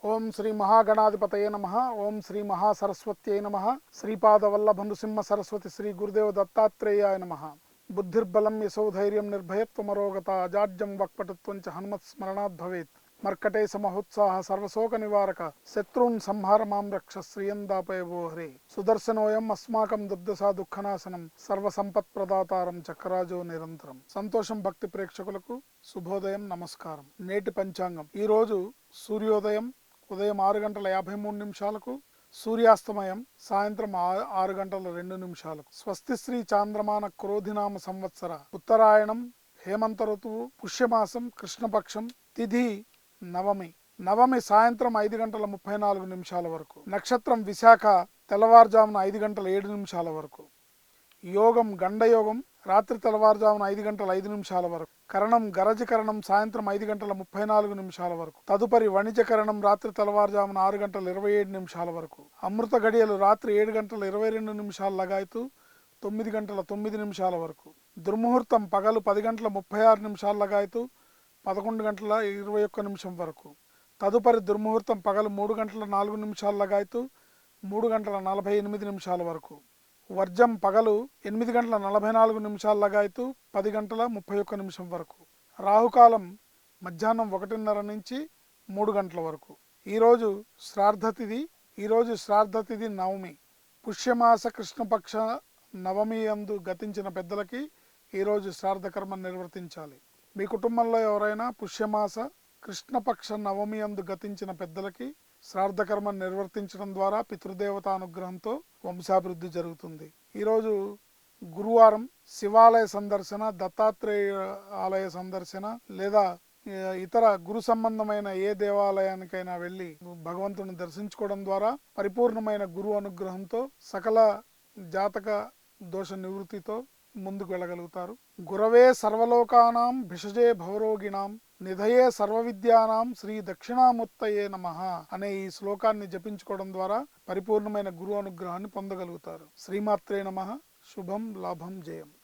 ఓం శ్రీ మహాగణాధిపతయే నమః. ఓం శ్రీ మహాసరస్వత్యై నమః. శ్రీపాదవల్లభ నృసింహ సరస్వతి శ్రీ గురుదేవ దత్తాత్రేయాయ నమః. బుద్ధిర్బలం యశోధైర్యం నిర్భయత్వమరోగత అజాడ్యం వక్పటుత్వం చ హనుమత్ స్మరణాత్ భవేత్. మర్కటే సమహోత్సాహ సర్వశోక నివారక శత్రున్ సంహార మాం రక్ష శ్రియందాపయవో హరే. సుదర్శనోయం అస్మాకం దుర్దశా దుఃఖనాశనం సర్వసంపత్ ప్రదాతారం చక్రరాజో నిరంతరం. సంతోషం భక్తి ప్రేక్షకులకు శుభోదయం, నమస్కారం. నేటి పంచాంగం. ఈ రోజు సూర్యోదయం ఉదయం 6 గంటల 53 నిమిషాలకు, సూర్యాస్తమయం సాయంత్రం 6 గంటల 2 నిమిషాలకు. స్వస్తి శ్రీ చాంద్రమాన క్రోధినామ సంవత్సర ఉత్తరాయణం హేమంత ఋతువు పుష్యమాసం కృష్ణపక్షం తిథి నవమి సాయంత్రం 5 గంటల 34 నిమిషాల వరకు. నక్షత్రం విశాఖ తెల్లవారుజామున 5 గంటల 7 నిమిషాల వరకు. యోగం గండయోగం రాత్రి తెల్లవారుజామున 5 గంటల 5 నిమిషాల వరకు. కరణం గరజకరణం సాయంత్రం 5 గంటల 34 నిమిషాల వరకు. తదుపరి వణిజకరణం రాత్రి తెల్లవారుజామున 6 గంటల 27 నిమిషాల వరకు. అమృత గడియలు రాత్రి 7 గంటల 22 నిమిషాల లగాయతు 9 గంటల 9 నిమిషాల వరకు. దుర్ముహూర్తం పగలు 10 గంటల 36 నిమిషాల లగాయతు 11 గంటల 21 నిమిషం వరకు. తదుపరి దుర్ముహూర్తం పగలు 3 గంటల 4 నిమిషాల లగాయతు 3 గంటల 48 నిమిషాల వరకు. వర్జం పగలు 8 గంటల 44 నిమిషాల లగాయతు 10 గంటల 31 నిమిషం వరకు. రాహుకాలం మధ్యాహ్నం 1:30 నుంచి 3 గంటల వరకు. ఈరోజు శ్రాద్ధ తిథి నవమి. పుష్యమాస కృష్ణపక్ష నవమి యందు గతించిన పెద్దలకి ఈరోజు శ్రాద్ధకర్మ నిర్వర్తించాలి. మీ కుటుంబంలో ఎవరైనా పుష్యమాస కృష్ణపక్ష నవమి యందు గతించిన పెద్దలకి శ్రాద్ధకర్మ నిర్వర్తించడం ద్వారా పితృదేవత అనుగ్రహంతో వంశాభివృద్ధి జరుగుతుంది. ఈరోజు గురువారం శివాలయ సందర్శన, దత్తాత్రేయ ఆలయ సందర్శన లేదా ఇతర గురు సంబంధమైన ఏ దేవాలయానికైనా వెళ్ళి భగవంతుని దర్శించుకోవడం ద్వారా పరిపూర్ణమైన గురు అనుగ్రహంతో సకల జాతక దోష నివృత్తితో ముందుకు వెళ్ళగలుగుతారు. గురవే సర్వలోకానాం భిషజే భవరోగిణాం నిధయే సర్వవిద్యానాం శ్రీ దక్షిణామూర్తయే నమః అనే ఈ శ్లోకాన్ని జపించుకోవడం ద్వారా పరిపూర్ణమైన గురు అనుగ్రహాన్ని పొందగలుగుతారు. శ్రీమాత్రే నమః. శుభం లాభం జయం.